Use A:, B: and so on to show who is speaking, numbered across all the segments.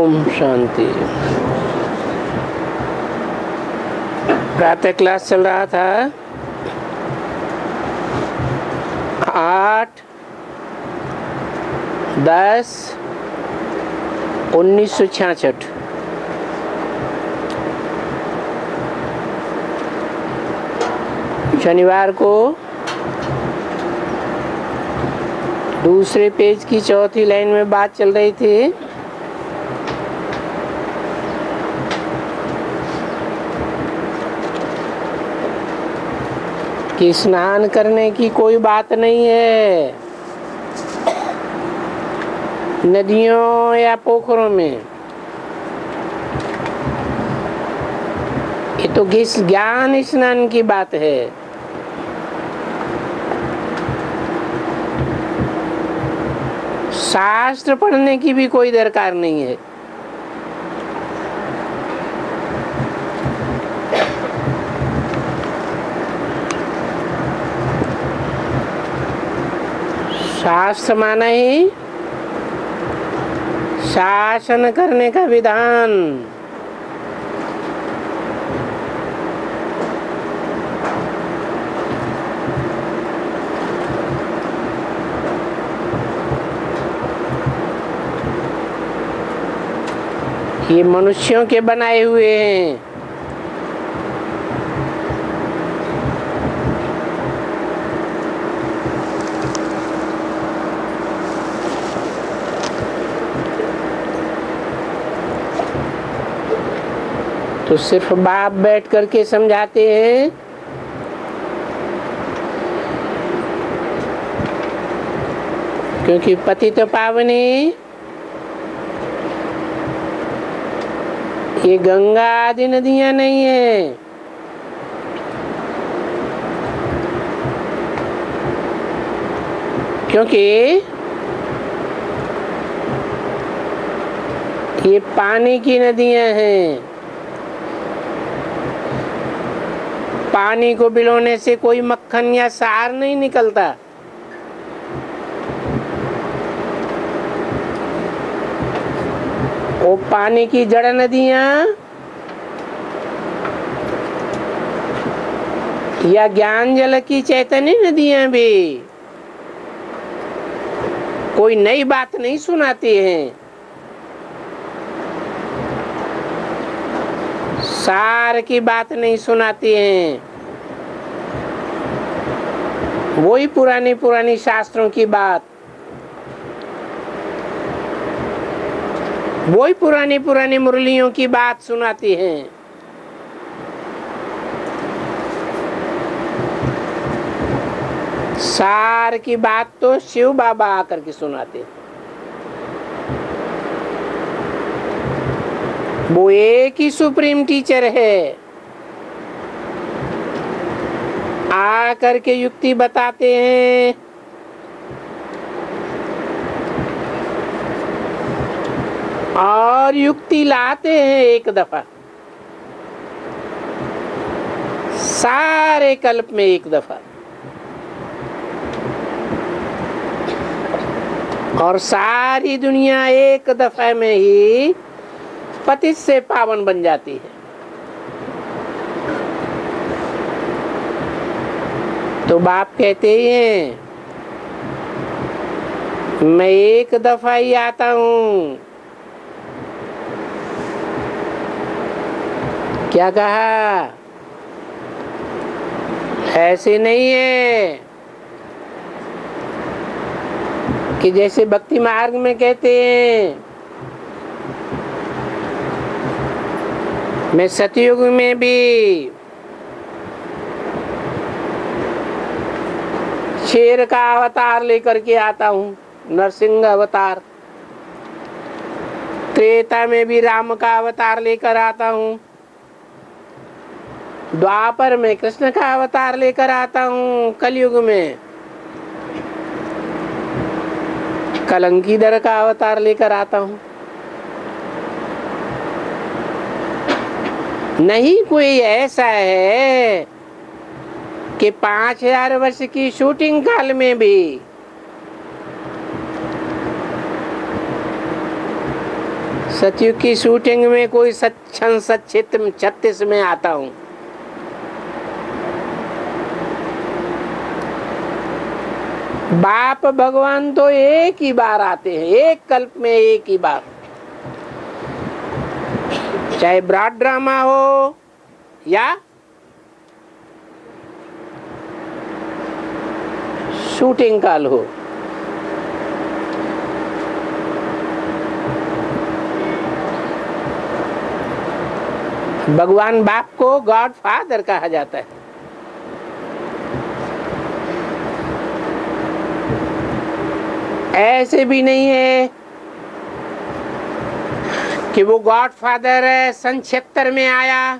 A: ओम शांति। प्रातः क्लास चल रहा था 8/10/1966। शनिवार को दूसरे पेज की चौथी लाइन में बात चल रही थी कि स्नान करने की कोई बात नहीं है नदियों या पोखरों में। ये तो ज्ञान स्नान की बात है। शास्त्र पढ़ने की भी कोई दरकार नहीं है। शास्त्र माना ही शासन करने का विधान। ये मनुष्यों के बनाए हुए हैं। तो सिर्फ बाप बैठ करके समझाते हैं क्योंकि पतित पावनी ये गंगा आदि नदियां नहीं है। क्योंकि ये पानी की नदियां हैं। पानी को बिलोने से कोई मक्खन या सार नहीं निकलता। वो पानी की जड़ नदियां या ज्ञान जल की चैतन्य नदियां भी कोई नई बात नहीं सुनाती हैं। सार की बात नहीं सुनाती हैं। वही पुरानी पुरानी शास्त्रों की बात, वही पुरानी पुरानी मुरलियों की बात सुनाती हैं। सार की बात तो शिव बाबा आकर के सुनाते हैं। वो एक ही सुप्रीम टीचर है। आकर के युक्ति बताते हैं। और युक्ति लाते हैं एक दफा, सारे कल्प में एक दफा, और सारी दुनिया एक दफा में ही पतित से पावन बन जाती है। तो बाप कहते हैं मैं एक दफा ही आता हूँ। क्या कहा? ऐसे नहीं है कि जैसे भक्ति मार्ग में कहते हैं मैं सतयुग में भी शेर का अवतार लेकर के आता हूँ, नरसिंह अवतार। त्रेता में भी राम का अवतार लेकर आता हूँ। द्वापर में कृष्ण का अवतार लेकर आता हूँ। कलयुग में कलंकीधर का अवतार लेकर आता हूँ। नहीं कोई ऐसा है कि 5000 वर्ष की शूटिंग काल में भी सतयुग की शूटिंग में कोई सन 36 में आता हूँ। बाप भगवान तो एक ही बार आते हैं, एक कल्प में एक ही बार, चाहे ब्रॉड ड्रामा हो या शूटिंग काल हो। भगवान बाप को गॉड फादर कहा जाता है। ऐसे भी नहीं है कि वो गॉड फादर सन 76 में आया,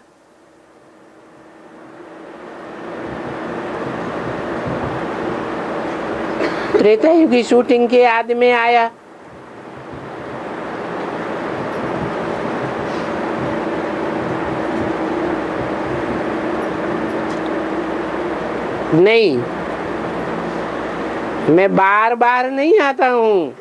A: त्रेता युग की शूटिंग के आदि में आया। नहीं, मैं बार बार नहीं आता हूँ।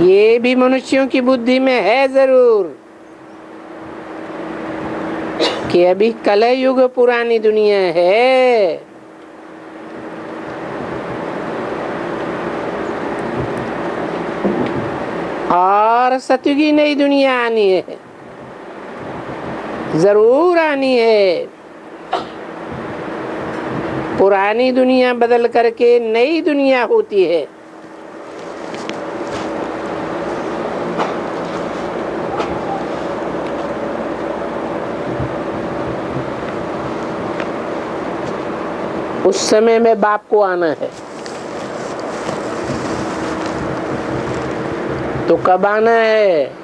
A: ये भी मनुष्यों की बुद्धि में है जरूर कि अभी कलह युग पुरानी दुनिया है, और सतयुगी नई दुनिया आनी है, जरूर आनी है। पुरानी दुनिया बदल करके नई दुनिया होती है। उस समय में बाप को आना है, तो कब आना है?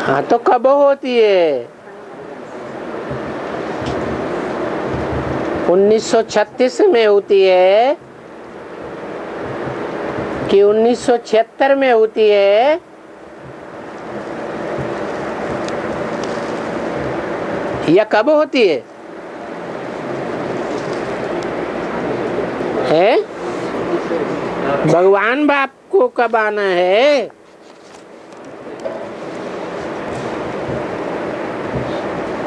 A: हाँ, तो कब होती है? 1936 में होती है कि 1976 में होती है? या कब होती है? भगवान बाप को कब आना है?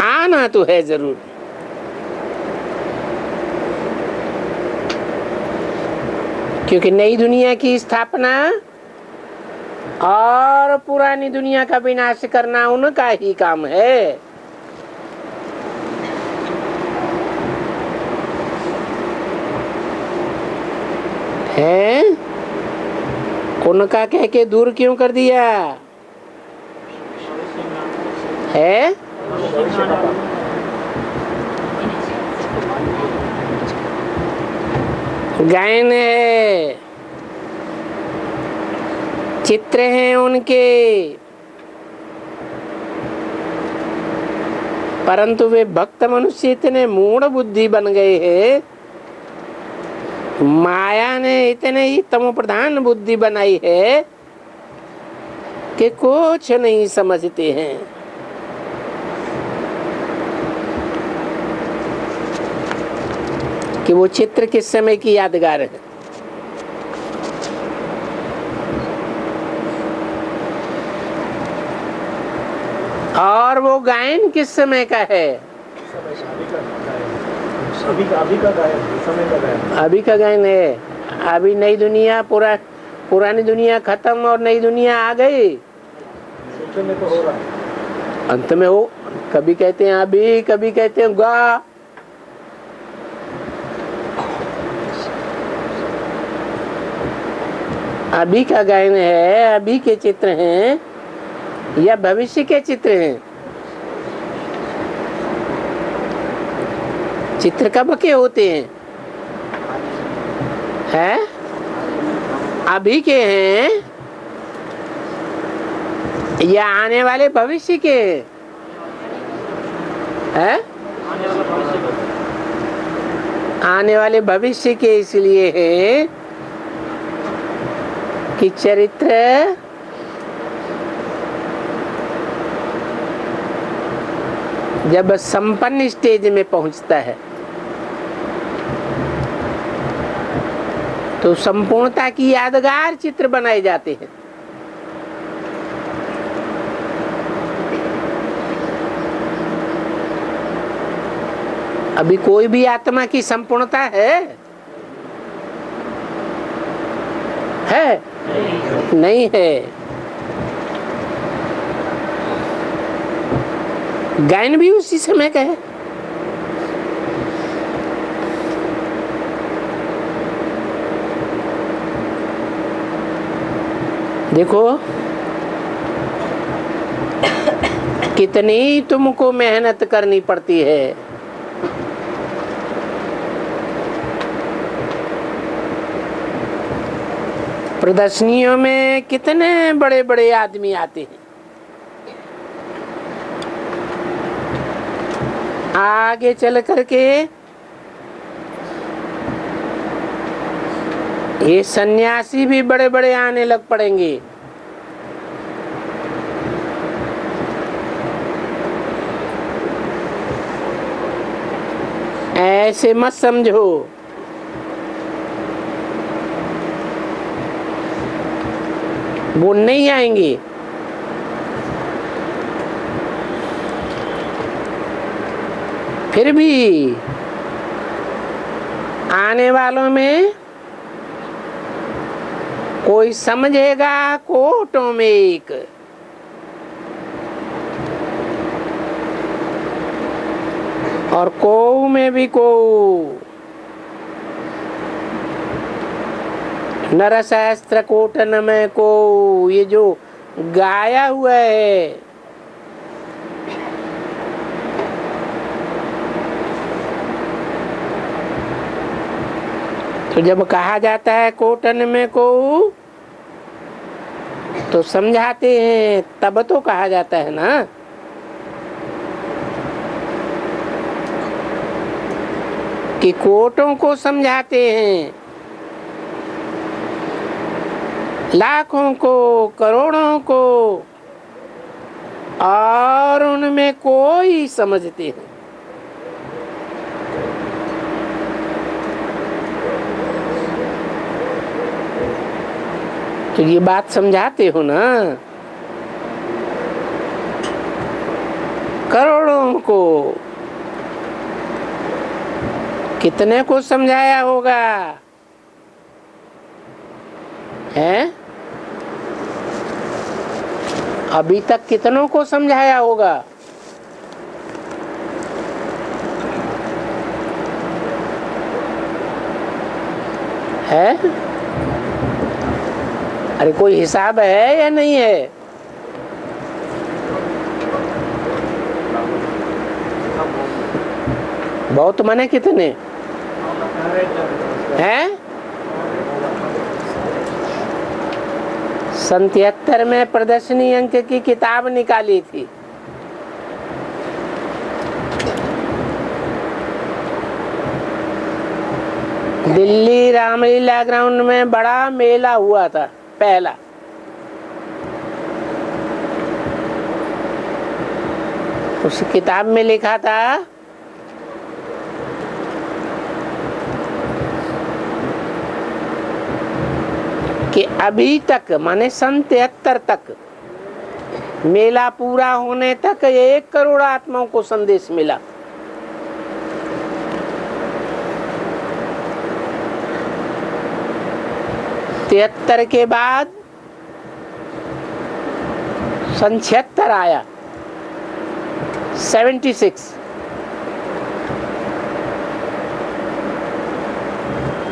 A: आना तो है जरूर। क्योंकि नई दुनिया की स्थापना और पुरानी दुनिया का विनाश करना उनका ही काम है। उनका कह के दूर क्यों कर दिया है? गायन है, चित्र हैं उनके, परंतु वे भक्त मनुष्य इतने मूढ़ बुद्धि बन गए हैं, माया ने इतने ही तमो प्रधान बुद्धि बनाई है कि कुछ नहीं समझते हैं। कि वो चित्र किस समय की यादगार है। और वो गायन किस समय का है? अभी का गायन है। अभी नई दुनिया पुरानी दुनिया खत्म और नई दुनिया आ गई। में तो हो रहा है। अंत में हो, कभी कहते हैं अभी, कभी कहते हैं गा। अभी का गायन है, अभी के चित्र हैं या भविष्य के चित्र हैं? चित्र कब के होते हैं? अभी के हैं या आने वाले भविष्य के हैं? आने वाले भविष्य के इसलिए है कि चरित्र जब संपन्न स्टेज में पहुंचता है तो संपूर्णता की यादगार चित्र बनाए जाते हैं। अभी कोई भी आत्मा की संपूर्णता है नहीं है। गायन भी उसी समय का है। देखो कितनी तुमको मेहनत करनी पड़ती है। प्रदर्शनियों में कितने बड़े बड़े आदमी आते हैं, आगे चल करके ये सन्यासी भी बड़े बड़े आने लग पड़ेंगे। ऐसे मत समझो। वो नहीं आएंगे। फिर भी आने वालों में कोई समझेगा कोटों में एक, और को में भी को। नरशास्त्र कोटन में को, ये जो गाया हुआ है, तो जब कहा जाता है कोटन में को तो समझाते हैं, तब तो कहा जाता है ना। कि कोटों को समझाते हैं, लाखों को, करोड़ों को, और उनमें कोई समझते हैं। तो ये बात समझाते हो ना। करोड़ों को, कितने को समझाया होगा है? अभी तक कितनों को समझाया होगा? है? अरे कोई हिसाब है या नहीं है? बहुत माने कितने हैं? 77 में प्रदर्शनी अंक की किताब निकाली थी। दिल्ली रामलीला ग्राउंड में बड़ा मेला हुआ था पहला। उस किताब में लिखा था कि अभी तक, माने सन 73 तक, मेला पूरा होने तक 1 करोड़ आत्माओं को संदेश मिला। तिहत्तर के बाद सन 76 आया, 76।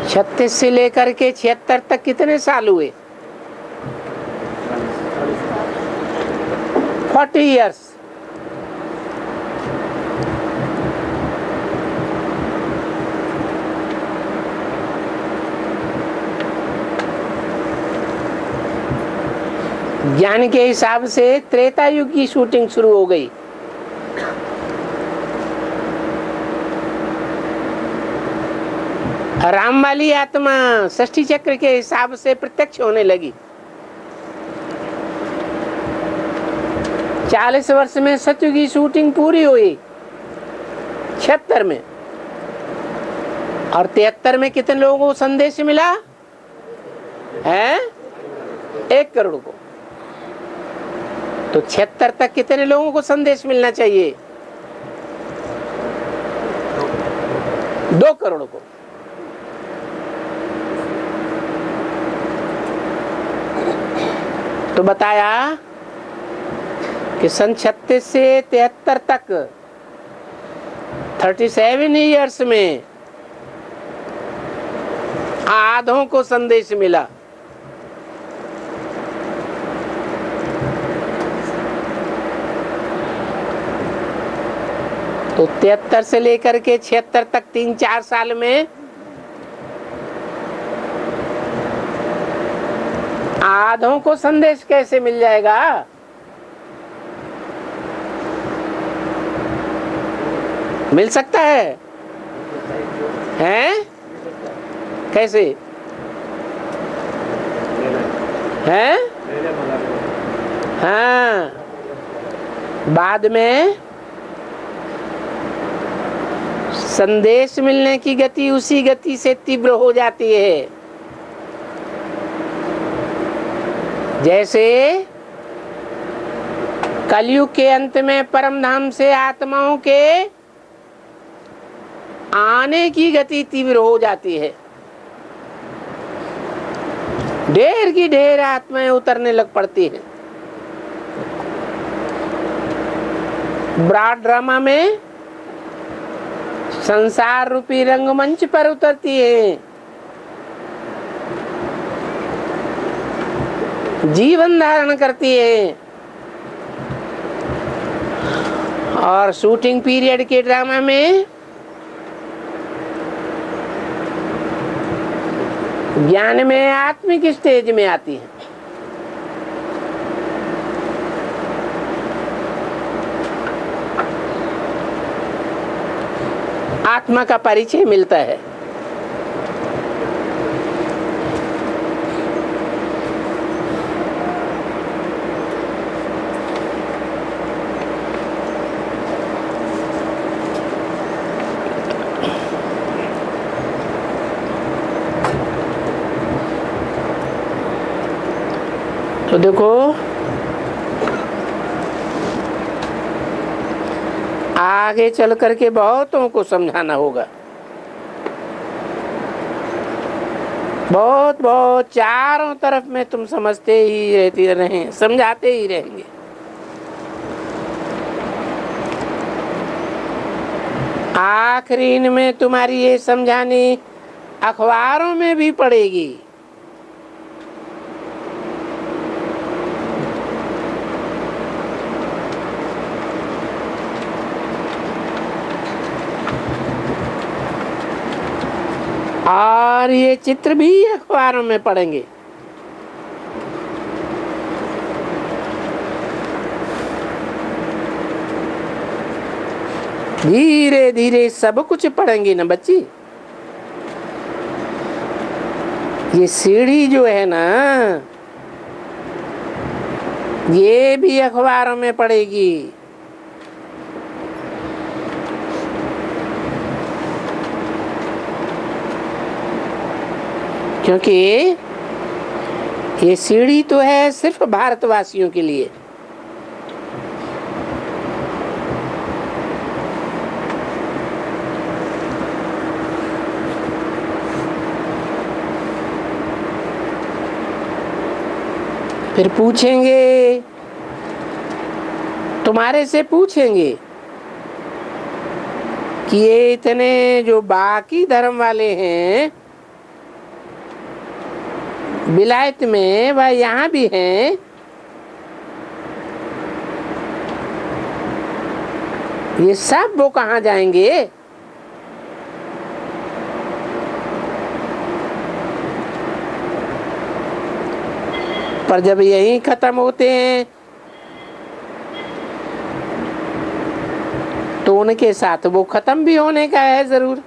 A: 36 से लेकर के 76 तक कितने साल हुए? 40 इयर्स। ज्ञान के हिसाब से त्रेता युग की शूटिंग शुरू हो गई। राम वाली आत्मा षष्ठी चक्र के हिसाब से प्रत्यक्ष होने लगी। 40 वर्ष में सत्युग की शूटिंग पूरी हुई। 76 में, और 73 में कितने लोगों को संदेश मिला है? 1 करोड़ को। तो 76 तक कितने लोगों को संदेश मिलना चाहिए? 2 करोड़ को। तो बताया कि सन 36 से 73 तक 37 ईयर्स में आधों को संदेश मिला। तो 73 से लेकर के 76 तक 3-4 साल में आधों को संदेश कैसे मिल जाएगा? मिल सकता है? हैं? कैसे हैं? हाँ, बाद में संदेश मिलने की गति उसी गति से तीव्र हो जाती है जैसे कलयुग के अंत में परम धाम से आत्माओं के आने की गति तीव्र हो जाती है। ढेर की ढेर आत्माएं उतरने लग पड़ती हैं। ब्रॉड ड्रामा में संसार रूपी रंगमंच पर उतरती है, जीवन धारण करती है, और शूटिंग पीरियड के ड्रामा में ज्ञान में आत्मिक स्टेज में आती है। आत्मा का परिचय मिलता है। तो देखो, आगे चल करके बहुतों को समझाना होगा। बहुत बहुत चारों तरफ में तुम समझते ही रहते रहे, समझाते ही रहेंगे। आखिरी में तुम्हारी ये समझानी अखबारों में भी पड़ेगी। और ये चित्र भी अखबारों में पढ़ेंगे। धीरे धीरे सब कुछ पढ़ेंगे ना बच्ची। ये सीढ़ी जो है ना, ये भी अखबारों में पढ़ेगी। क्योंकि ये सीढ़ी तो है सिर्फ भारतवासियों के लिए। फिर पूछेंगे, तुम्हारे से पूछेंगे कि ये इतने जो बाकी धर्म वाले हैं विलायत में, वह यहाँ भी हैं, ये सब वो कहाँ जाएंगे? पर जब यही खत्म होते हैं तो उनके साथ वो खत्म भी होने का है जरूर।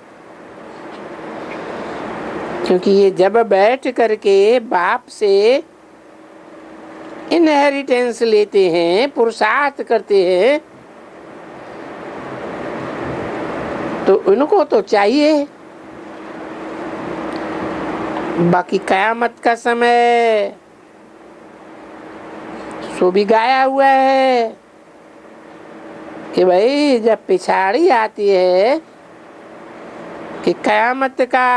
A: क्योंकि ये जब बैठ करके बाप से इनहेरिटेंस लेते हैं, पुरुषार्थ करते हैं, तो इनको तो चाहिए। बाकी कयामत का समय सो भी गाया हुआ है कि भाई जब पिछाड़ी आती है कि कयामत का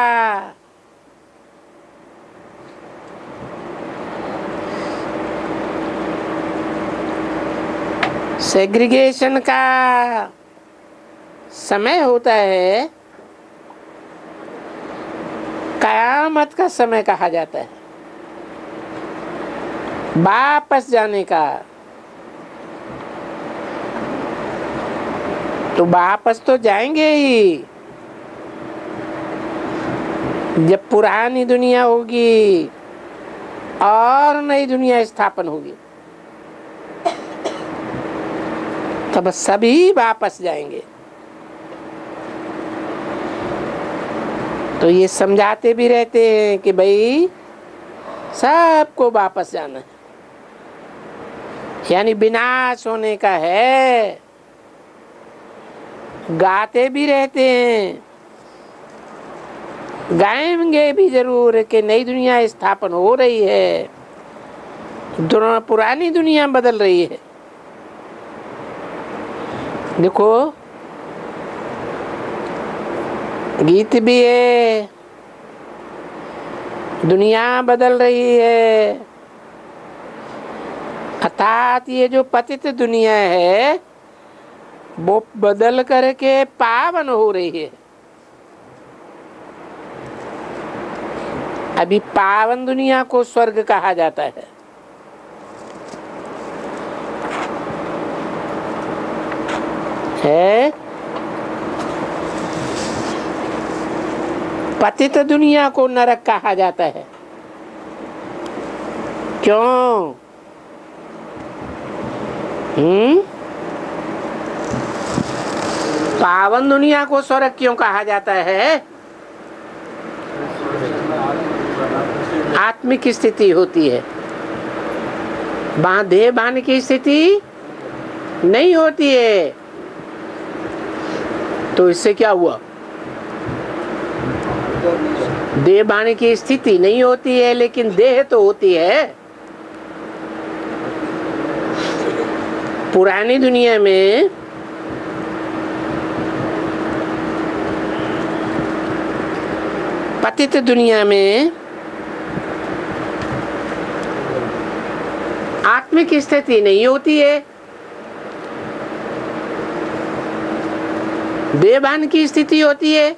A: सेग्रीगेशन का समय होता है, कयामत का समय कहा जाता है, वापस जाने का। तो वापस तो जाएंगे ही, जब पुरानी दुनिया होगी और नई दुनिया स्थापन होगी तब सभी वापस जाएंगे। तो ये समझाते भी रहते हैं कि भाई सबको वापस जाना है, यानी विनाश होने का है। गाते भी रहते हैं, गाएंगे भी जरूर कि नई दुनिया स्थापन हो रही है, पुरानी दुनिया बदल रही है। देखो गीत भी है, दुनिया बदल रही है, अर्थात ये जो पतित दुनिया है वो बदल करके पावन हो रही है। अभी पावन दुनिया को स्वर्ग कहा जाता है? पतित दुनिया को नरक कहा जाता है। क्यों? पावन दुनिया को स्वर्ग क्यों कहा जाता है? आत्मिक स्थिति होती है, देह भान की स्थिति नहीं होती है। तो इससे क्या हुआ? देह भान की स्थिति नहीं होती है लेकिन देह तो होती है। पुरानी दुनिया में पतित दुनिया में आत्मिक स्थिति नहीं होती है, देहभान की स्थिति होती है,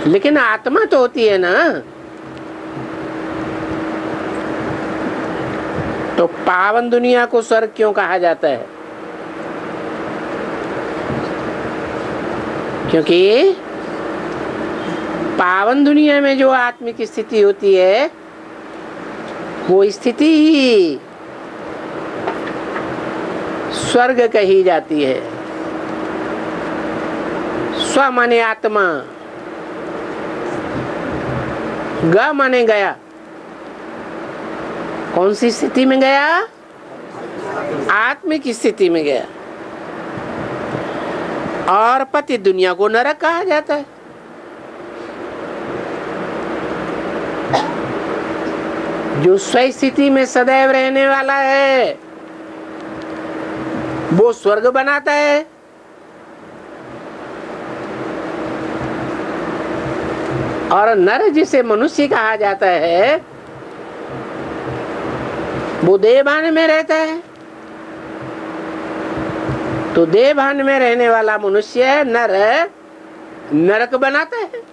A: लेकिन आत्मा तो होती है ना। तो पावन दुनिया को स्वर्ग क्यों कहा जाता है? क्योंकि पावन दुनिया में जो आत्मिक स्थिति होती है वो स्थिति ही स्वर्ग कही जाती है। स्व माने आत्मा, ग माने गया। कौन सी स्थिति में गया? आत्मिक स्थिति में गया। और पति दुनिया को नरक कहा जाता है। जो स्व स्थिति में सदैव रहने वाला है वो स्वर्ग बनाता है, और नर जिसे मनुष्य कहा जाता है वो देहभान में रहता है। तो देहभान में रहने वाला मनुष्य नर नरक बनाता है।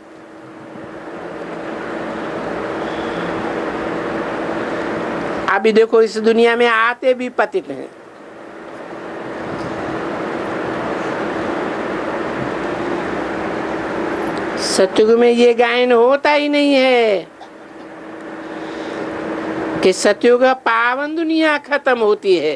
A: अभी देखो इस दुनिया में आते भी पतित हैं। सतयुग में ये गायन होता ही नहीं है कि सतयुग पावन दुनिया खत्म होती है।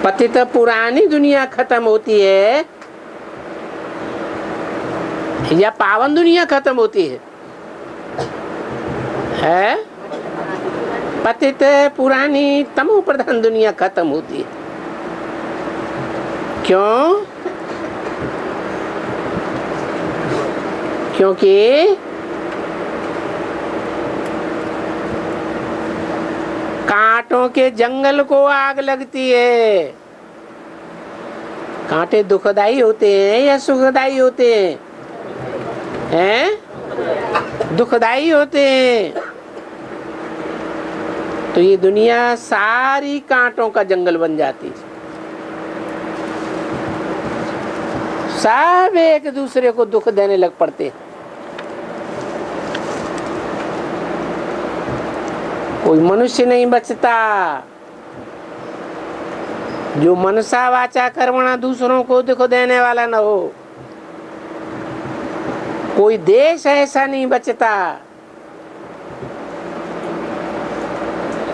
A: पतित पुरानी दुनिया खत्म होती है या पावन दुनिया खत्म होती है? है, पतित पुरानी तमो प्रधान दुनिया खत्म होती है। क्यों? क्योंकि कांटों के जंगल को आग लगती है। कांटे दुखदाई होते हैं या सुखदाई होते हैं? हैं? दुखदाई होते हैं। तो ये दुनिया सारी कांटों का जंगल बन जाती है। सब एक दूसरे को दुख देने लग पड़ते हैं। कोई मनुष्य नहीं बचता जो मनसा वाचा कर्मणा दूसरों को दुख देने वाला न हो। कोई देश ऐसा नहीं बचता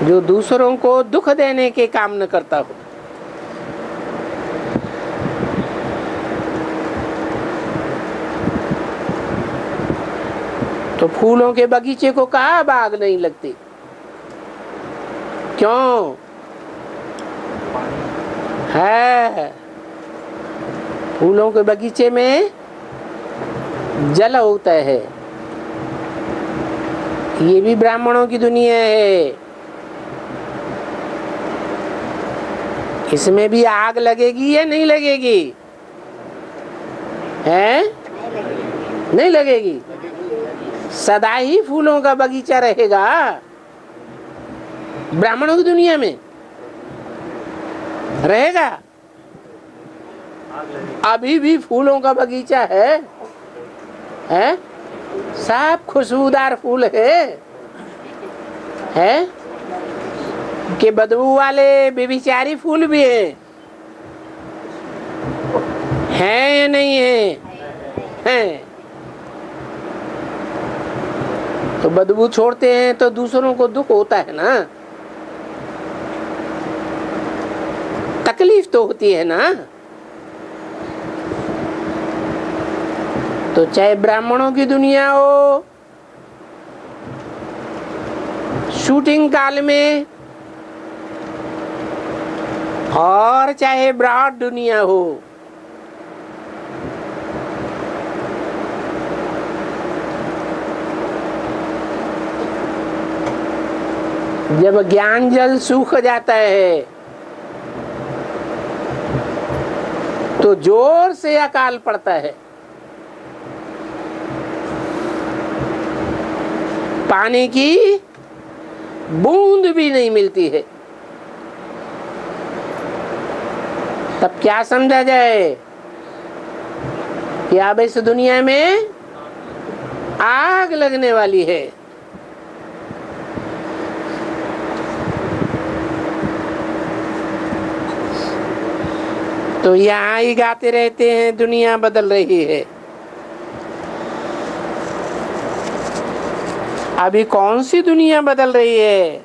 A: जो दूसरों को दुख देने के काम न करता हो। तो फूलों के बगीचे को कहाँ आग नहीं लगती? क्यों? है फूलों के बगीचे में जल होता है। ये भी ब्राह्मणों की दुनिया है। इसमें भी आग लगेगी या नहीं लगेगी? है? नहीं लगेगी। सदा ही फूलों का बगीचा रहेगा ब्राह्मणों की दुनिया में रहेगा। अभी भी फूलों का बगीचा है? सब खुशबूदार फूल है कि बदबू वाले बेबिचारी फूल भी हैं या नहीं हैं? तो बदबू छोड़ते हैं तो दूसरों को दुख होता है ना, तकलीफ तो होती है ना। तो चाहे ब्राह्मणों की दुनिया हो शूटिंग काल में, और चाहे ब्रॉड दुनिया हो, जब ज्ञान जल सूख जाता है तो जोर से अकाल पड़ता है। पानी की बूंद भी नहीं मिलती है। तब क्या समझा जाए कि अब इस दुनिया में आग लगने वाली है। तो यहाँ ही गाते रहते हैं दुनिया बदल रही है। अभी कौन सी दुनिया बदल रही है?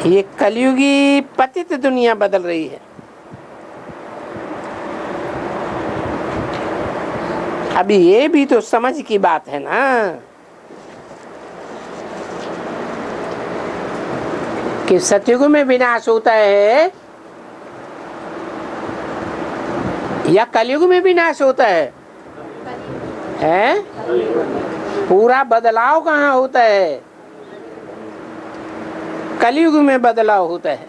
A: ये कलयुगी पतित दुनिया बदल रही है। अभी ये भी तो समझ की बात है ना कि सतयुग में विनाश होता है या कलयुग में विनाश होता है? पूरा बदलाव कहाँ होता है? कलयुग में बदलाव होता है।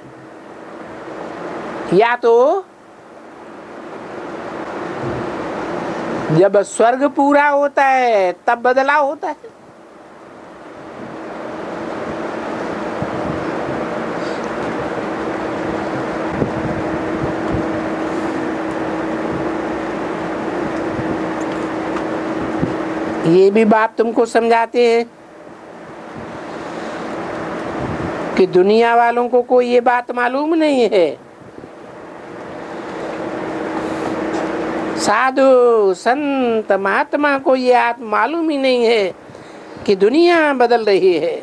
A: या तो जब स्वर्ग पूरा होता है तब बदलाव होता है, ये भी बात तुमको समझाते हैं कि दुनिया वालों को कोई ये बात मालूम नहीं है। साधु संत महात्मा को ये बात मालूम ही नहीं है कि दुनिया बदल रही है।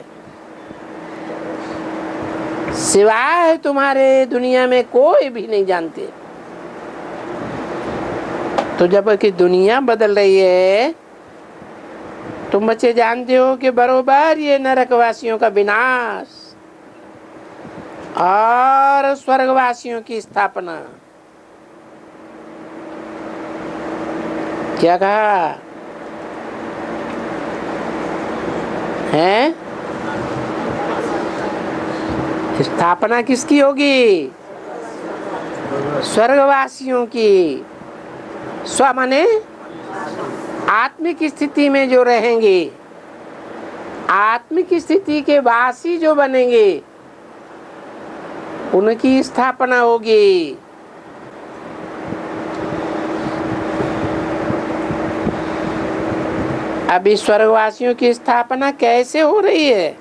A: सिवाय तुम्हारे दुनिया में कोई भी नहीं जानते। तो जब कि दुनिया बदल रही है तो तुम बच्चे जानते हो कि बरोबर ये नरकवासियों का विनाश और स्वर्गवासियों की स्थापना। क्या कहा है? स्थापना किसकी होगी? स्वर्गवासियों की। स्व माने आत्मिक स्थिति में जो रहेंगे, आत्मिक स्थिति के वासी जो बनेंगे, उनकी स्थापना होगी। अभी स्वर्गवासियों की स्थापना कैसे हो रही है,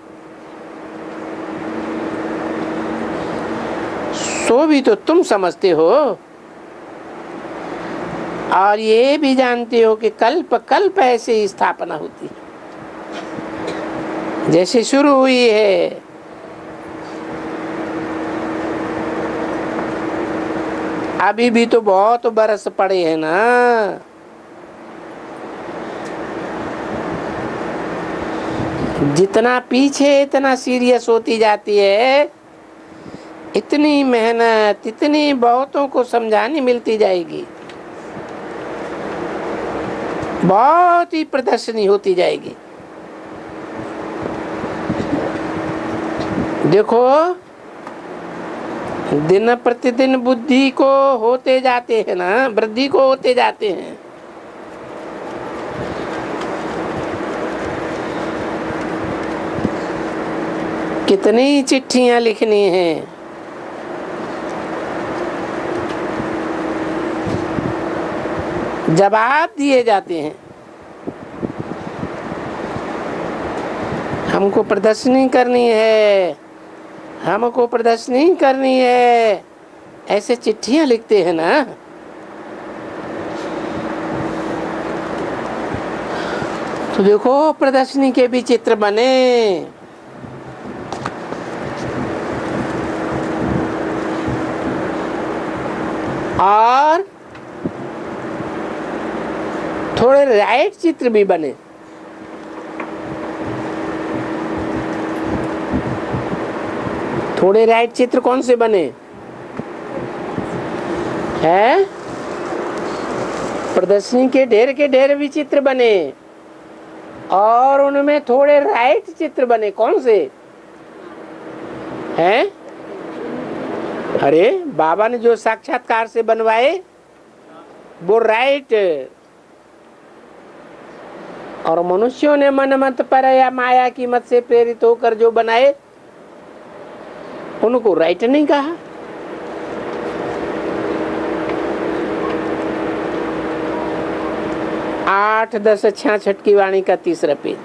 A: सो भी तो तुम समझते हो, और ये भी जानते हो कि कल्प कल्प ऐसे ही स्थापना होती है जैसे शुरू हुई है। अभी भी तो बहुत बरस पड़े हैं ना। जितना पीछे इतना सीरियस होती जाती है, इतनी मेहनत, इतनी बहुतों को समझानी मिलती जाएगी, बहुत ही प्रदर्शनी होती जाएगी। देखो दिन प्रतिदिन बुद्धि को होते जाते हैं ना, वृद्धि को होते जाते हैं। कितनी चिट्ठियां लिखनी हैं, जवाब दिए जाते हैं। हमको प्रदर्शनी करनी है, हमको प्रदर्शनी करनी है, ऐसे चिट्ठियां लिखते हैं ना। तो देखो प्रदर्शनी के भी चित्र बने, और थोड़े राइट चित्र भी बने। थोड़े राइट चित्र कौन से बने हैं? प्रदर्शनी के ढेर भी चित्र बने, और उनमें थोड़े राइट चित्र बने। कौन से हैं? अरे बाबा ने जो साक्षात्कार से बनवाए वो राइट, और मनुष्यों ने मन मत पर या माया की मत से प्रेरित होकर जो बनाए उनको राइट नहीं कहा। आठ 10 66 की वाणी का 3रा पेज।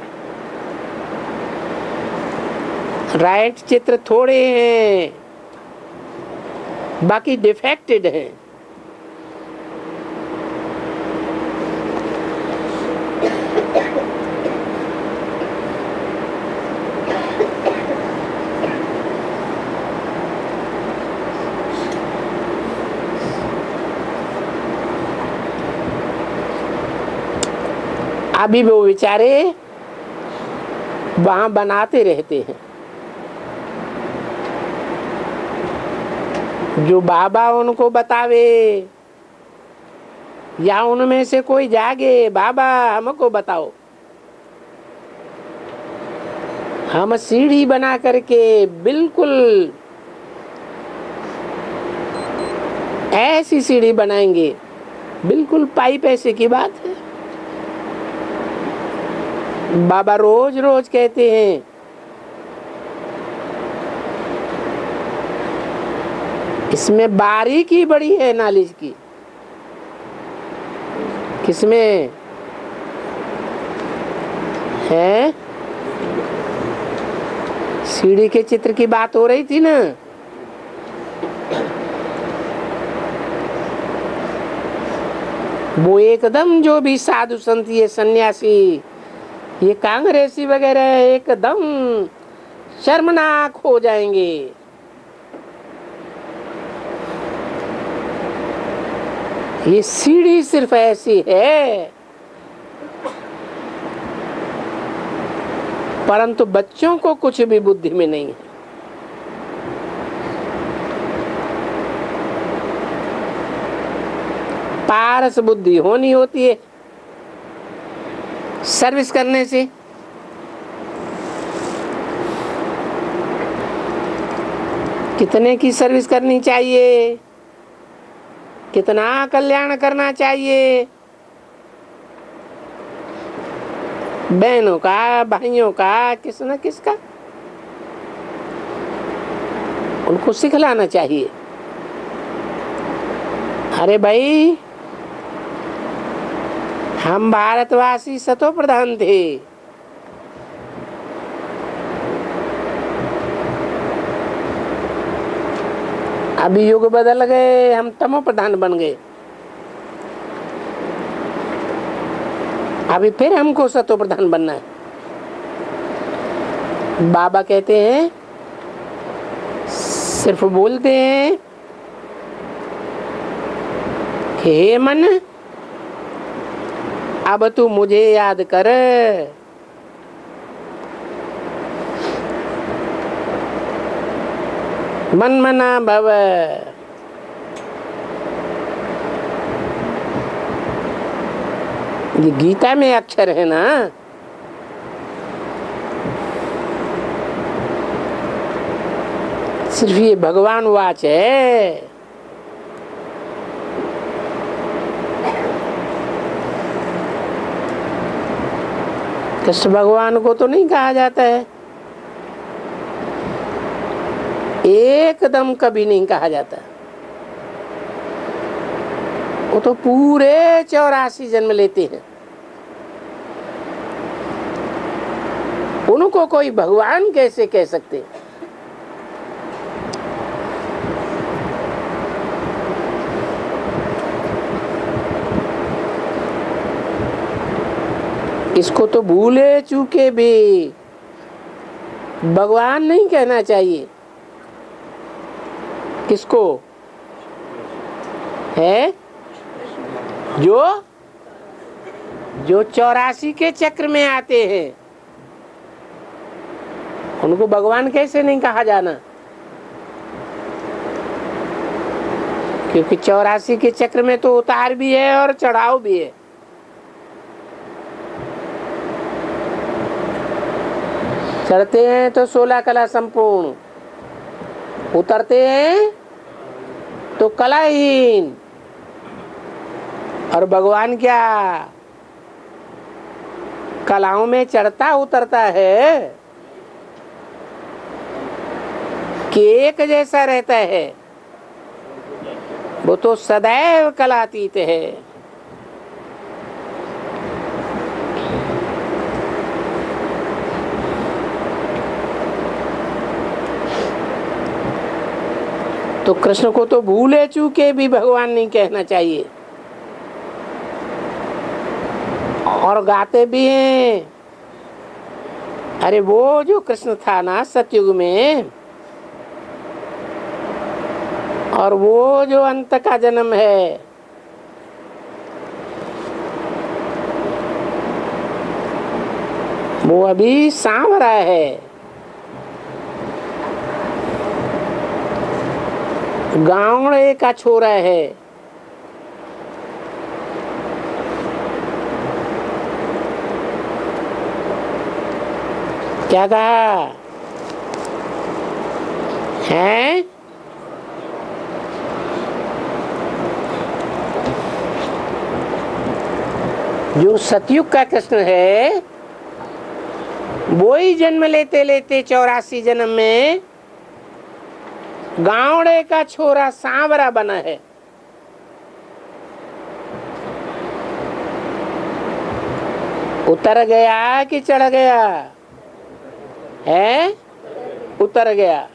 A: राइट चित्र थोड़े हैं, बाकी डिफेक्टेड हैं। अभी वो बेचारे वहां बनाते रहते हैं। जो बाबा उनको बतावे, या उनमें से कोई जागे, बाबा हमको बताओ, हम सीढ़ी बना करके बिल्कुल ऐसी सीढ़ी बनाएंगे, बिल्कुल पाइप ऐसे की बात है। बाबा रोज रोज कहते हैं इसमें बारीकी बड़ी है नॉलेज की। किसमें है? सीढ़ी के चित्र की बात हो रही थी ना। वो एकदम जो भी साधु संत, ये सन्यासी, ये कांग्रेसी वगैरह एकदम शर्मनाक हो जाएंगे। ये सीढ़ी सिर्फ ऐसी है परंतु बच्चों को कुछ भी बुद्धि में नहीं है। पारस बुद्धि होनी होती है सर्विस करने से। कितने की सर्विस करनी चाहिए, कितना कल्याण करना चाहिए, बहनों का, भाइयों का, किस न किसका, उनको सिखलाना चाहिए। अरे भाई, हम भारतवासी सतो प्रधान थे, अभी युग बदल गए, हम तमो प्रधान बन गए। अभी फिर हमको सतो प्रधान बनना है। बाबा कहते हैं, सिर्फ बोलते हैं कि हे मन, अब तू मुझे याद कर। मन मना भव। ये गीता में अक्षर है ना। सिर्फ ये भगवान वाच है। कृष्ण भगवान को तो नहीं कहा जाता है, एकदम कभी नहीं कहा जाता। वो तो पूरे 84 जन्म लेते हैं। उनको कोई भगवान कैसे कह सकते? इसको तो भूले चूके भी भगवान नहीं कहना चाहिए। किसको है? जो 84 के चक्र में आते हैं, उनको भगवान कैसे नहीं कहा जाना? क्योंकि 84 के चक्र में तो उतार भी है और चढ़ाव भी है। चढ़ते हैं तो 16 कला संपूर्ण, उतरते हैं तो कलाहीन। और भगवान क्या कलाओं में चढ़ता उतरता है कि एक जैसा रहता है? वो तो सदैव कलातीत है। तो कृष्ण को तो भूले चूके भी भगवान नहीं कहना चाहिए। और गाते भी हैं, अरे वो जो कृष्ण था ना सतयुग में, और वो जो अंत का जन्म है, वो अभी सांवरा है। गाँवड़े का छोरा है। क्या कहा है? जो सतयुग का कृष्ण है, वो ही जन्म लेते लेते 84 जन्म में गाँवड़े का छोरा सांवरा बना है। उतर गया कि चढ़ गया है? उतर गया।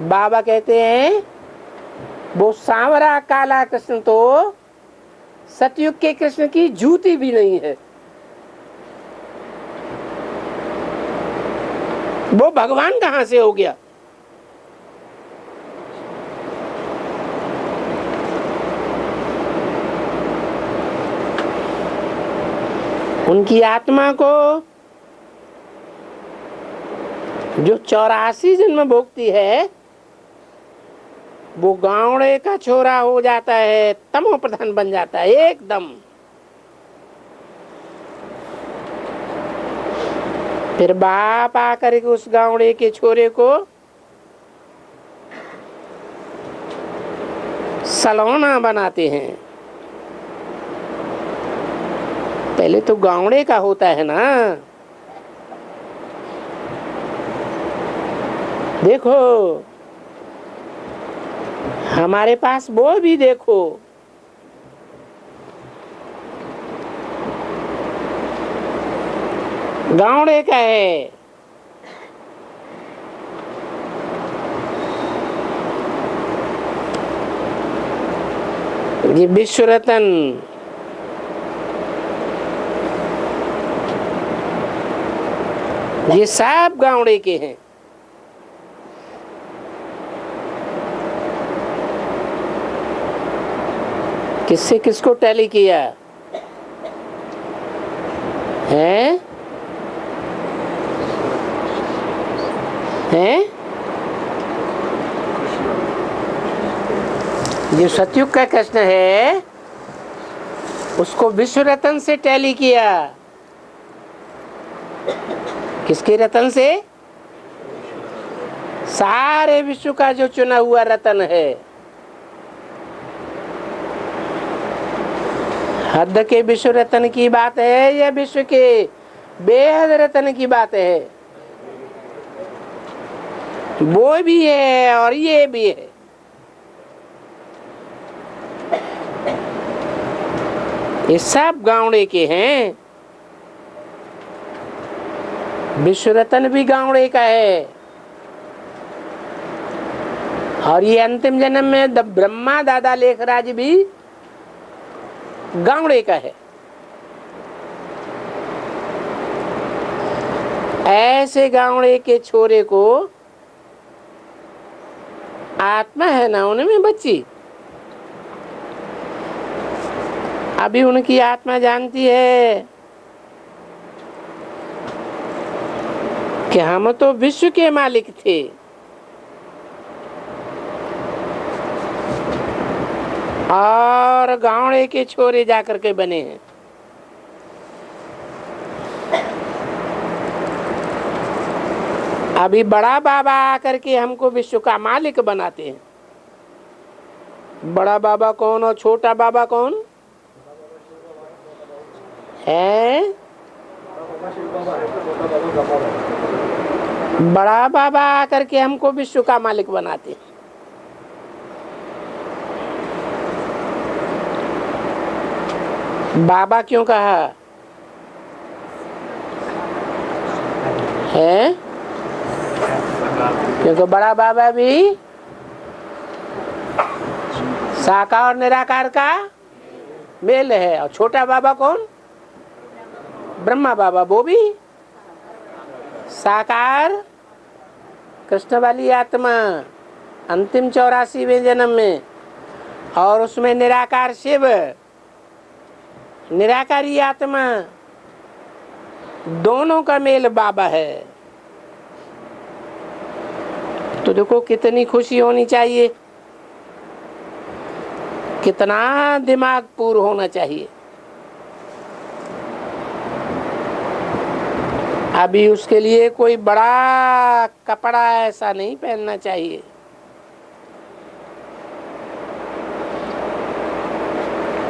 A: बाबा कहते हैं वो सांवरा काला कृष्ण तो सतयुग के कृष्ण की जूती भी नहीं है। वो भगवान कहां से हो गया? उनकी आत्मा को जो 84 जन्म भोगती है वो गावड़े का छोरा हो जाता है, तमो प्रधान बन जाता है एकदम। फिर बाप आकर के उस गावड़े के छोरे को सलोना बनाते हैं। पहले तो गावड़े का होता है ना। देखो हमारे पास वो भी देखो, गावड़े का है। ये विश्व रतन, ये सब गावड़े के हैं। किससे किसको टैली किया है? जो सतयुग का कृष्ण है उसको विश्व रतन से टैली किया। किसके रतन से? सारे विश्व का जो चुना हुआ रतन है। हद के विश्व रतन की बात है या विश्व के बेहद रतन की बात है? वो भी है और ये भी है। ये सब गावड़े के हैं। विश्व रतन भी गावड़े का है और ये अंतिम जन्म में ब्रह्मा दादा लेखराज भी गावड़े का है। ऐसे गावड़े के छोरे को आत्मा है ना उनमें बच्ची, अभी उनकी आत्मा जानती है कि हम तो विश्व के मालिक थे। और गावड़े के छोरे जाकर के बने हैं। अभी बड़ा बाबा आकर के हमको विश्व का मालिक बनाते हैं। बड़ा बाबा कौन और छोटा बाबा कौन है? बड़ा बाबा आकर के हमको विश्व का मालिक बनाते हैं। बाबा क्यों कहा है? क्योंकि बड़ा बाबा भी साकार और निराकार का मेल है। और छोटा बाबा कौन? ब्रह्मा बाबा, वो भी साकार कृष्ण वाली आत्मा अंतिम 84वें जन्म में, और उसमें निराकार शिव निराकारी आत्मा, दोनों का मेल बाबा है। तो देखो कितनी खुशी होनी चाहिए, कितना दिमाग पूर्ण होना चाहिए। अभी उसके लिए कोई बड़ा कपड़ा ऐसा नहीं पहनना चाहिए।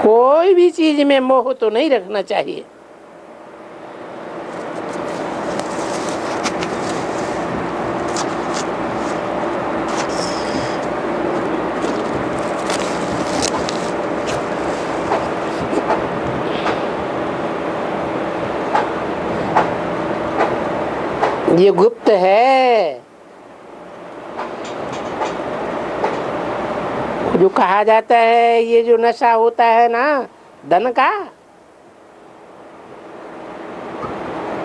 A: कोई भी चीज में मोह तो नहीं रखना चाहिए। ये गुप्त है। जो कहा जाता है ये जो नशा होता है ना धन का,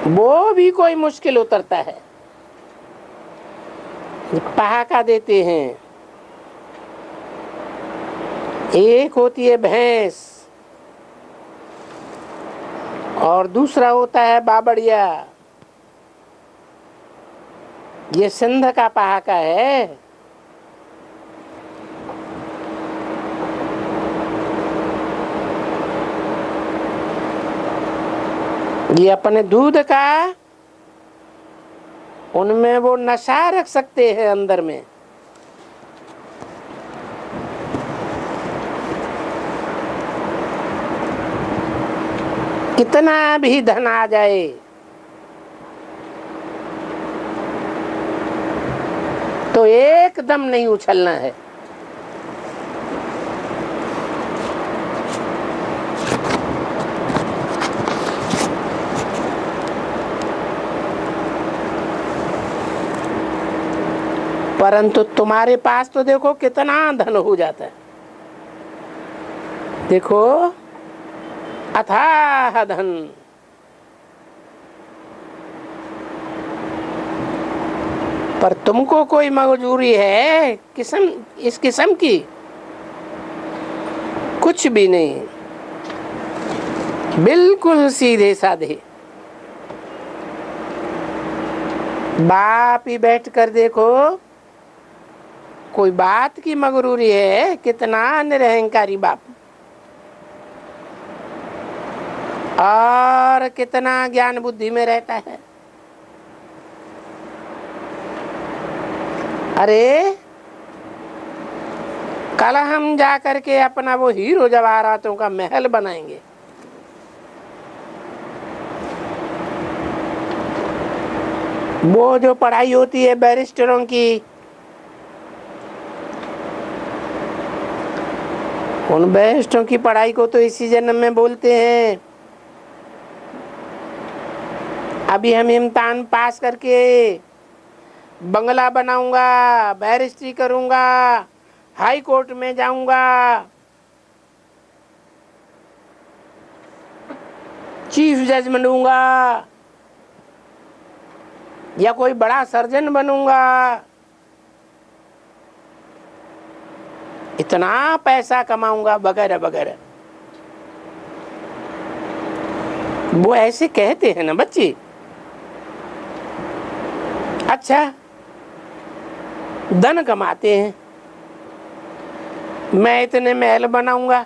A: वो भी कोई मुश्किल उतरता है। पहाका देते हैं। एक होती है भैंस और दूसरा होता है बाबड़िया। ये सिंध का पहाका है। ये अपने दूध का उनमें वो नशा रख सकते हैं अंदर में। कितना भी धन आ जाए, तो एकदम नहीं उछलना है। परंतु तुम्हारे पास तो देखो कितना धन हो जाता है। देखो अथाह धन। पर तुमको कोई मजबूरी है इस किस्म की? कुछ भी नहीं, बिल्कुल सीधे साधे। बाप ही बैठ कर देखो, कोई बात की मगरूरी है? कितना निरहंकारी बाप, और कितना ज्ञान बुद्धि में रहता है। अरे कल हम जा करके अपना वो हीरो जवाहरातों का महल बनाएंगे। वो जो पढ़ाई होती है बैरिस्टरों की, उन बैरिस्टरों की पढ़ाई को तो इसी जन्म में बोलते हैं। अभी हम इम्तिहान पास करके बंगला बनाऊंगा, बैरिस्ट्री करूंगा, हाई कोर्ट में जाऊंगा, चीफ जज बनूंगा, या कोई बड़ा सर्जन बनूंगा, इतना पैसा कमाऊंगा वगैरह वगैरह। वो ऐसे कहते हैं ना बच्चे। अच्छा, धन कमाते हैं, मैं इतने महल बनाऊंगा।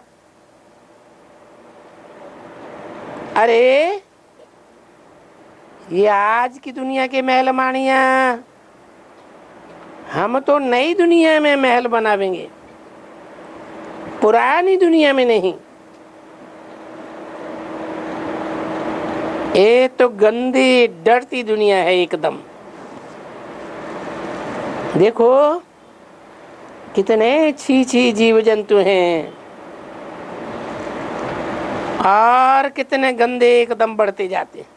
A: अरे ये आज की दुनिया के महल मानिया, हम तो नई दुनिया में महल बनावेंगे, पुरानी दुनिया में नहीं। ये तो गंदी डरती दुनिया है एकदम। देखो कितने छी जीव जंतु हैं, और कितने गंदे एकदम बढ़ते जाते हैं।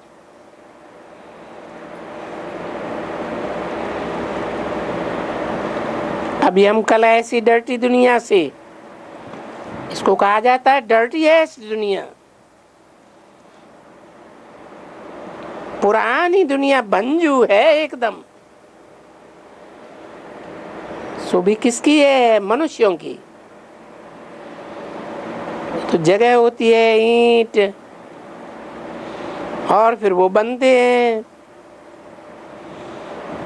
A: अभी हम कल ऐसी डर्टी दुनिया से, इसको कहा जाता है डर्टी ऐसी दुनिया, पुरानी दुनिया बंजू है एकदम। सो भी किसकी है? मनुष्यों की। तो जगह होती है ईंट, और फिर वो बनते हैं।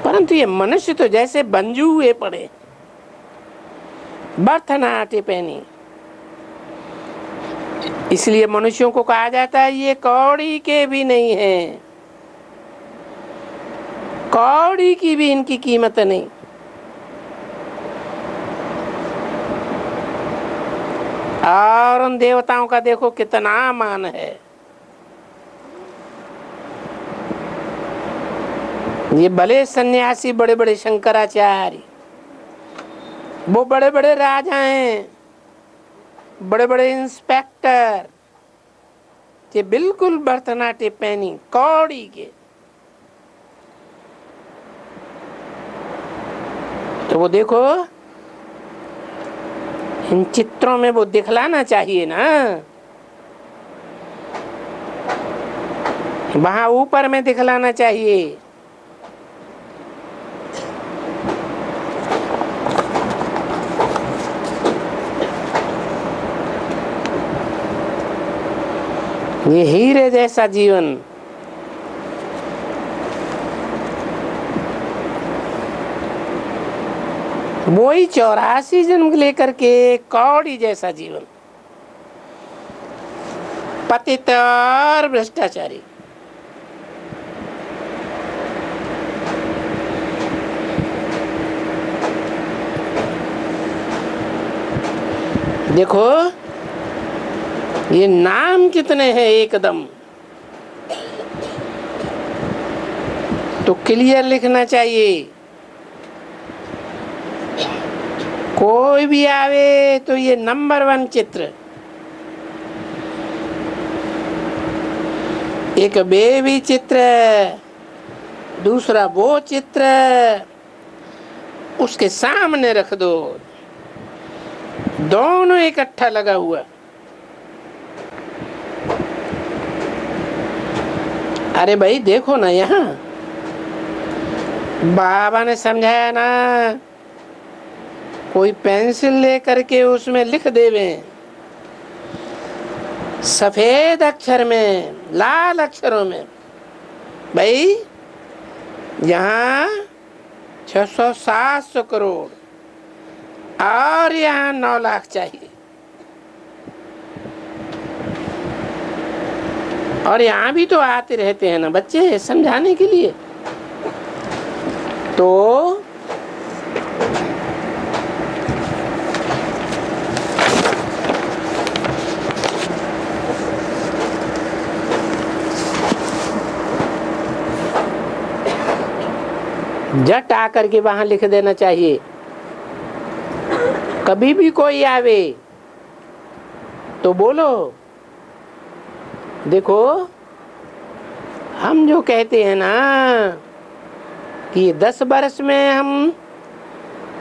A: परंतु ये मनुष्य तो जैसे बंजू हुए पड़े, बर्तन आटे पहनी। इसलिए मनुष्यों को कहा जाता है ये कौड़ी के भी नहीं है, कौड़ी की भी इनकी कीमत नहीं। और उन देवताओं का देखो कितना मान है। ये भले सन्यासी, बड़े बड़े शंकराचार्य, वो बड़े बड़े राजा हैं, बड़े बड़े इंस्पेक्टर, ये बिल्कुल भरतनाट्य पहनी कौड़ी के। तो वो देखो इन चित्रों में वो दिखलाना चाहिए ना, वहां ऊपर में दिखलाना चाहिए। ये हीरे जैसा जीवन, वही 84 जन्म लेकर के कौड़ी जैसा जीवन, पतित और भ्रष्टाचारी। देखो ये नाम कितने हैं एकदम, तो क्लियर लिखना चाहिए। कोई भी आवे तो ये नंबर 1 चित्र, एक बेबी चित्र, दूसरा वो चित्र, उसके सामने रख दो, दोनों इकट्ठा लगा हुआ। अरे भाई देखो ना, यहाँ बाबा ने समझाया ना, कोई पेंसिल लेकर के उसमें लिख देवे सफेद अक्षर में, लाल अक्षरों में, भाई यहाँ 600-700 करोड़ और यहाँ 9 लाख चाहिए, और यहाँ भी तो आते रहते हैं ना बच्चे समझाने के लिए। तो झट आकर के वहां लिख देना चाहिए। कभी भी कोई आवे तो बोलो, देखो हम जो कहते हैं ना कि 10 वर्ष में हम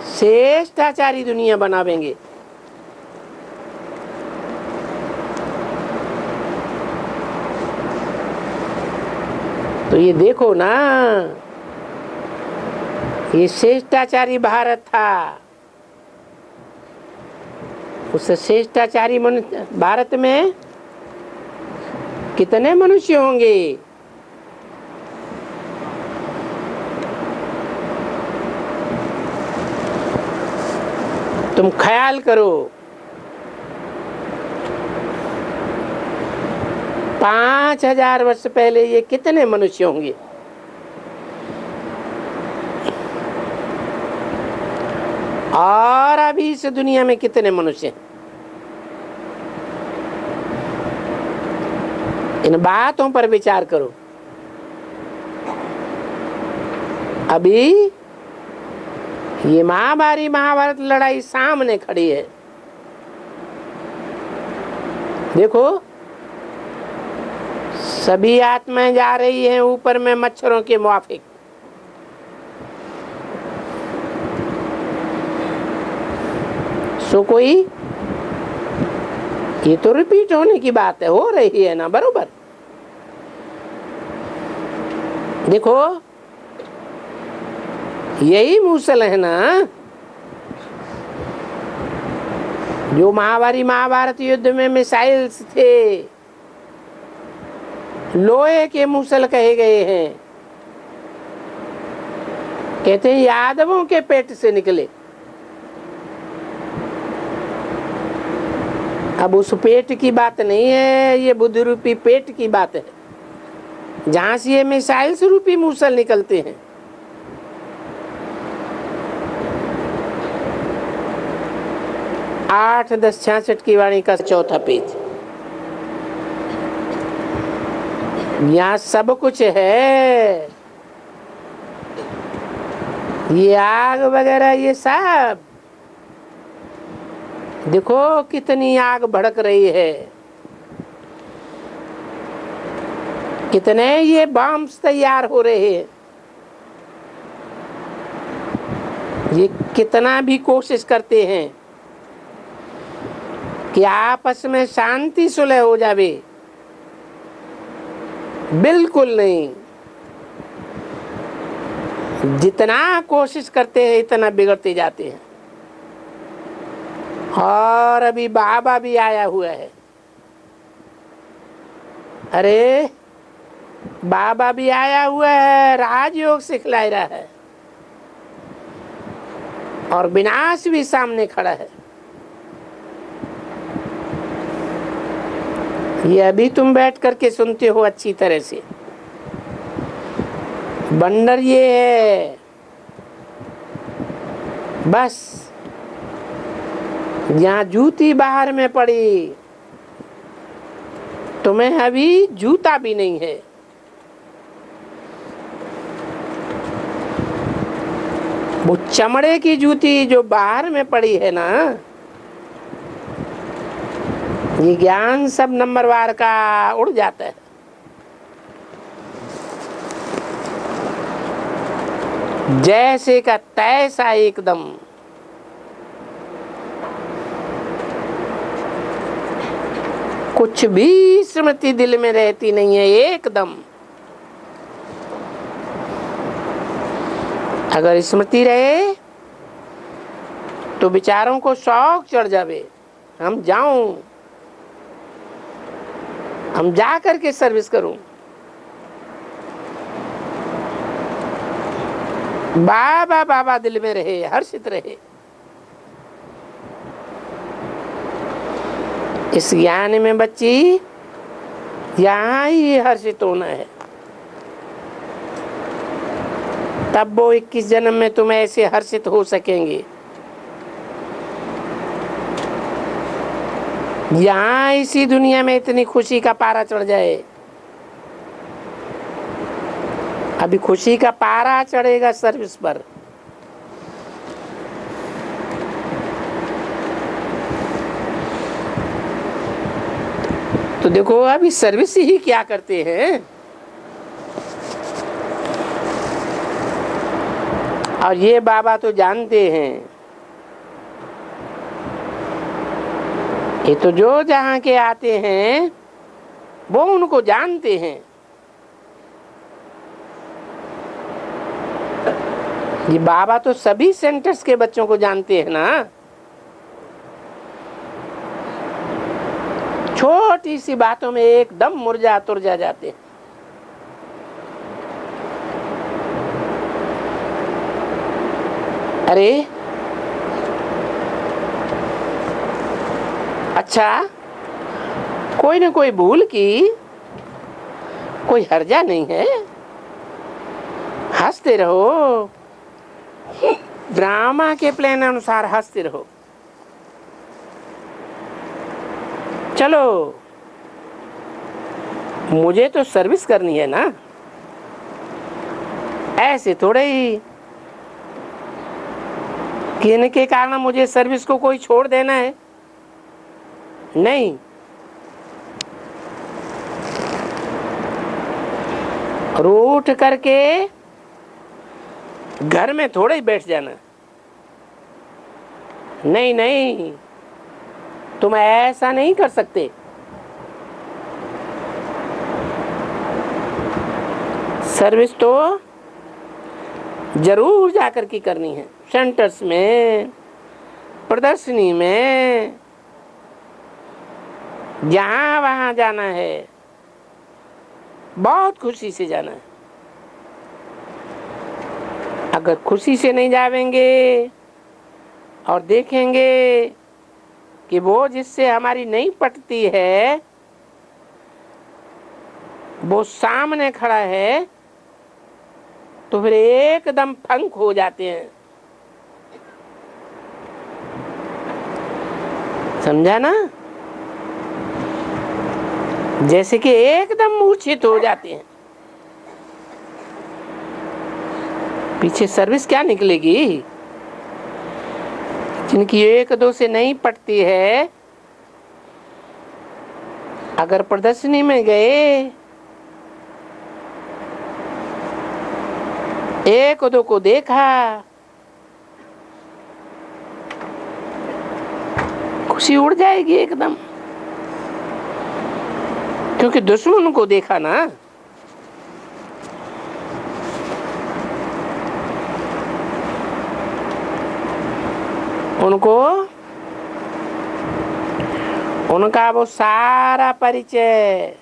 A: श्रेष्ठाचारी दुनिया बनावेंगे, तो ये देखो ना, ये श्रेष्ठाचारी भारत था। उस श्रेष्ठाचारी भारत में कितने मनुष्य होंगे? तुम ख्याल करो, 5000 वर्ष पहले ये कितने मनुष्य होंगे? और अभी इस दुनिया में कितने मनुष्य हैं? इन बातों पर विचार करो। अभी ये महाभारत लड़ाई सामने खड़ी है, देखो सभी आत्माएं जा रही हैं ऊपर में मच्छरों के मुआफिक। सो कोई, ये तो रिपीट होने की बात है, हो रही है ना बरोबर। देखो यही मूसल है ना जो महाभारत युद्ध में मिसाइल्स थे, लोहे के मूसल कहे गए हैं। कहते हैं यादवों के पेट से निकले। अब उस पेट की बात नहीं है, ये बुद्ध रूपी पेट की बात है, जहां से ये मिसाइल्स रूपी मूसल निकलते हैं। आठ 10-66 की वाणी का 4था पेज, यहाँ सब कुछ है। ये आग वगैरह ये सब, देखो कितनी आग भड़क रही है, कितने ये बम्स तैयार हो रहे हैं। ये कितना भी कोशिश करते हैं कि आपस में शांति सुलह हो जावे, बिल्कुल नहीं। जितना कोशिश करते हैं इतना बिगड़ते जाते हैं। और अभी बाबा भी आया हुआ है, अरे बाबा भी आया हुआ है, राजयोग सिखला रहा है। और विनाश भी सामने खड़ा है। ये अभी तुम बैठ करके सुनते हो अच्छी तरह से। बंडर ये है, बस जहाँ जूती बाहर में पड़ी, तुम्हें अभी जूता भी नहीं है। वो चमड़े की जूती जो बाहर में पड़ी है ना, ये ज्ञान सब नंबरवार का उड़ जाता है। जैसे का तैसा एकदम। कुछ भी स्मृति दिल में रहती नहीं है एकदम। अगर स्मृति रहे तो विचारों को शौक चढ़ जावे, हम जाऊं, हम जा करके सर्विस करूं। बाबा बाबा दिल में रहे, हर्षित रहे। इस ज्ञान में बच्ची यहाँ ही हर्षित होना है। तब वो 21 जन्म में तुम ऐसे हर्षित हो सकेंगे। यहाँ इसी दुनिया में इतनी खुशी का पारा चढ़ जाए। अभी खुशी का पारा चढ़ेगा सर्विस पर। तो देखो अभी सर्विस ही क्या करते हैं। और ये बाबा तो जानते हैं, ये तो जो जहां के आते हैं वो उनको जानते हैं। ये बाबा तो सभी सेंटर्स के बच्चों को जानते हैं ना। छोटी सी बातों में एकदम मुरझा तुरझा जाते हैं। अरे अच्छा, कोई ना कोई भूल की कोई हर्जा नहीं है, हंसते रहो। ड्रामा के प्लान अनुसार हंसते रहो। चलो मुझे तो सर्विस करनी है ना, ऐसे थोड़े ही कि इनके कारण मुझे सर्विस को कोई छोड़ देना है। नहीं, रूठ करके घर में थोड़े ही बैठ जाना। नहीं नहीं, तुम ऐसा नहीं कर सकते। सर्विस तो जरूर जाकर के करनी है, सेंटर्स में, प्रदर्शनी में, जहां वहां जाना है, बहुत खुशी से जाना है। अगर खुशी से नहीं जावेंगे और देखेंगे कि वो जिससे हमारी नहीं पटती है वो सामने खड़ा है, तो फिर एकदम फंक हो जाते हैं। समझा ना? जैसे कि एकदम मूर्छित हो जाते हैं। पीछे सर्विस क्या निकलेगी? जिनकी एक दो से नहीं पटती है, अगर प्रदर्शनी में गए, एक दो को देखा, खुशी उड़ जाएगी एकदम। क्योंकि दुश्मन को देखा ना। उनको उनका वो सारा परिचय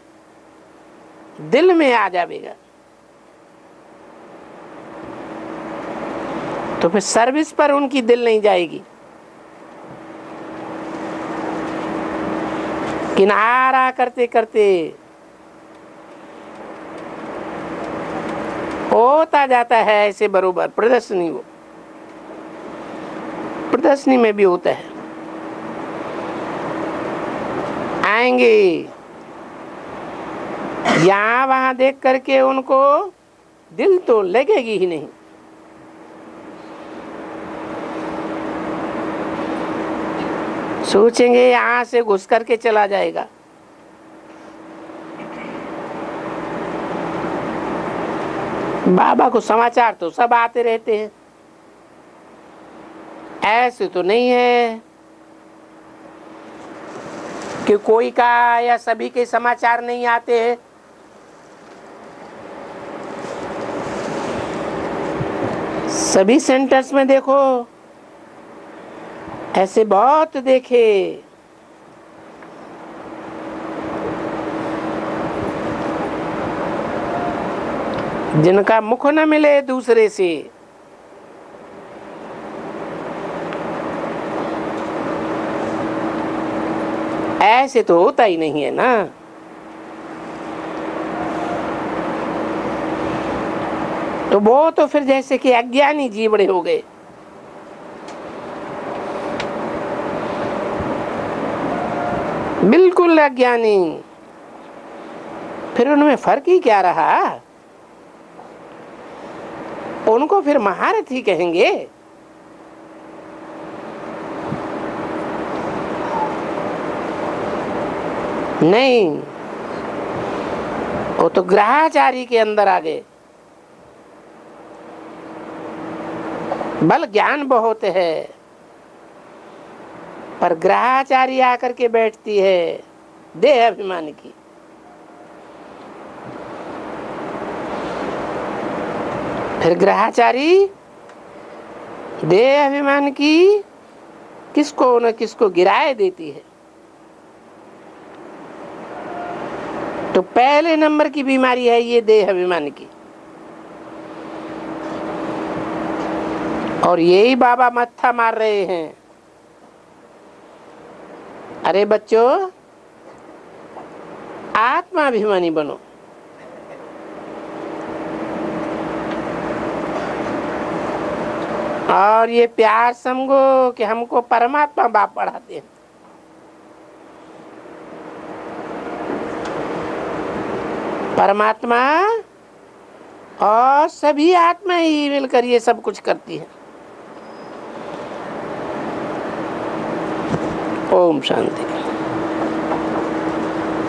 A: दिल में आ जाएगा। तो फिर सर्विस पर उनकी दिल नहीं जाएगी। किनारा करते करते होता जाता है ऐसे बरोबर प्रदर्शनी। वो प्रदर्शनी में भी होता है, आएंगे यहां वहां देख करके उनको दिल तो लगेगी ही नहीं। सोचेंगे यहां से घुस करके चला जाएगा। बाबा को समाचार तो सब आते रहते हैं, ऐसे तो नहीं है कि कोई का या सभी के समाचार नहीं आते हैं। सभी सेंटर्स में देखो, ऐसे बहुत देखे। जिनका मुख न मिले दूसरे से, ऐसे तो होता ही नहीं है ना। तो वो तो फिर जैसे कि अज्ञानी जीवड़े हो गए। बिल्कुल अज्ञानी। फिर उनमें फर्क ही क्या रहा? उनको फिर महारथ ही कहेंगे। नहीं, वो तो ग्रहाचारी के अंदर आ गए। बल ज्ञान बहुत है, पर ग्रहाचारी आकर के बैठती है देह अभिमान की। फिर ग्रहाचारी देह अभिमान की किसको न किसको गिराए देती है। तो पहले नंबर की बीमारी है ये देह अभिमान की। और यही बाबा मत्था मार रहे हैं। अरे बच्चों, आत्माभिमानी बनो। और ये प्यार समझो कि हमको परमात्मा बाप पढ़ाते हैं। परमात्मा और सभी आत्मा ही मिलकर ये सब कुछ करती है। ओम शांति।